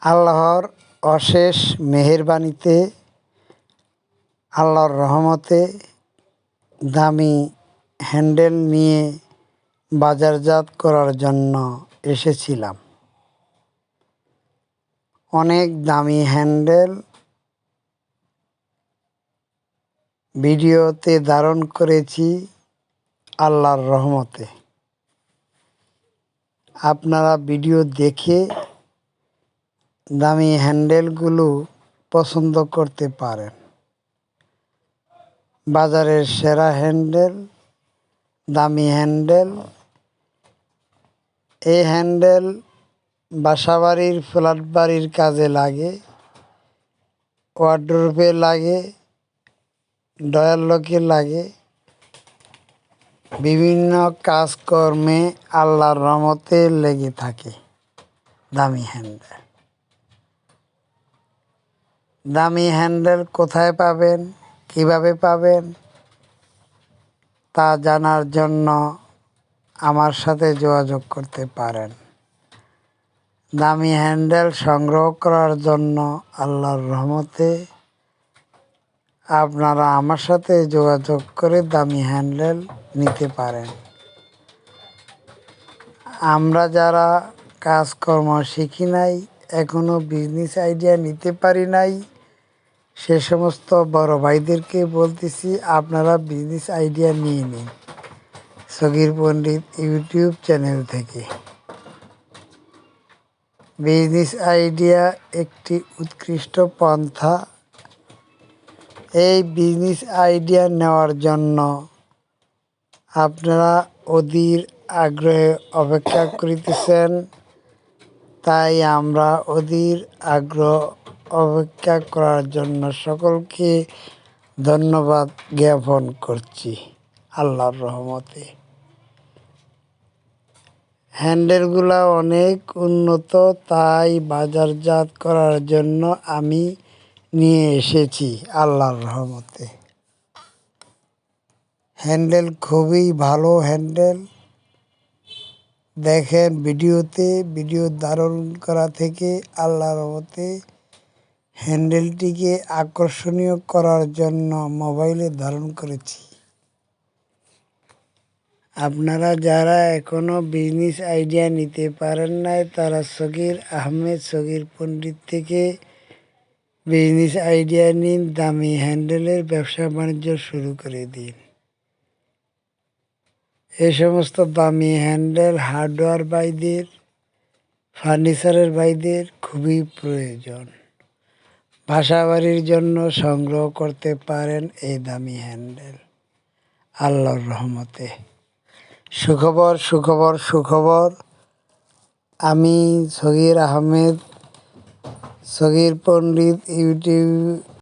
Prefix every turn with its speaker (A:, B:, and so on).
A: আল্লাহর অশেষ মেহেরবানিতে, আল্লাহর রহমতে দামি হ্যান্ডেল নিয়ে বাজারজাত করার জন্য এসেছিলাম। অনেক দামি হ্যান্ডেল ভিডিওতে ধারণ করেছি আল্লাহর রহমতে। আপনারা ভিডিও দেখে দামি হ্যান্ডেলগুলো পছন্দ করতে পারেন। বাজারের সেরা হ্যান্ডেল, দামি হ্যান্ডেল। এই হ্যান্ডেল বাসাবাড়ির, ফ্ল্যাট বাড়ির কাজে লাগে, ওয়ার্ডরোবে লাগে, ডয়ার লকে লাগে। বিভিন্ন কাজকর্মে আল্লাহর রহমতে লেগে থাকে দামি হ্যান্ডেল। দামি হ্যান্ডেল কোথায় পাবেন, কিভাবে পাবেন তা জানার জন্য আমার সাথে যোগাযোগ করতে পারেন। দামি হ্যান্ডেল সংগ্রহ করার জন্য আল্লাহর রহমতে আপনারা আমার সাথে যোগাযোগ করে দামি হ্যান্ডেল নিতে পারেন। আমরা যারা কাজকর্ম শিখি নাই, এখনও বিজনেস আইডিয়া নিতে পারি নাই, সে সমস্ত বড় ভাইদেরকে বলতেছি, আপনারা বিজনেস আইডিয়া নিয়ে নিন সগীর পণ্ডিত ইউটিউব চ্যানেল থেকে। বিজনেস আইডিয়া একটি উৎকৃষ্ট পন্থা। এই বিজনেস আইডিয়া নেওয়ার জন্য আপনারা অধীর আগ্রহে অপেক্ষা করিতেছেন, তাই আমরা অধীর আগ্রহ অপেক্ষা করার জন্য সকলকে ধন্যবাদ জ্ঞাপন করছি আল্লাহর রহমতে। হ্যান্ডেলগুলো অনেক উন্নত, তাই বাজারজাত করার জন্য আমি নিয়ে এসেছি আল্লাহর রহমতে। হ্যান্ডেল খুবই ভালো হ্যান্ডেল। দেখেন ভিডিওতে, ভিডিও ধারণ করা থেকে আল্লাহর রহমতে হ্যান্ডেলটিকে আকর্ষণীয় করার জন্য মোবাইলে ধারণ করেছি। আপনারা যারা এখনও বিজনেস আইডিয়া নিতে পারেন নাই, তারা সগীর আহমেদ, সগীর পণ্ডিত থেকে বিজনেস আইডিয়া নিন, দামি হ্যান্ডেলের ব্যবসা বাণিজ্য শুরু করে দিন। এই সমস্ত দামি হ্যান্ডেল হার্ডওয়্যার ভাইদের, ফার্নিচারের ভাইদের খুবই প্রয়োজন। বাসাবাড়ির জন্য সংগ্রহ করতে পারেন এই দামি হ্যান্ডেল আল্লাহর রহমতে। সুখবর, সুখবর, সুখবর। আমি সগীর আহমেদ, সগীর পণ্ডিত ইউটিউব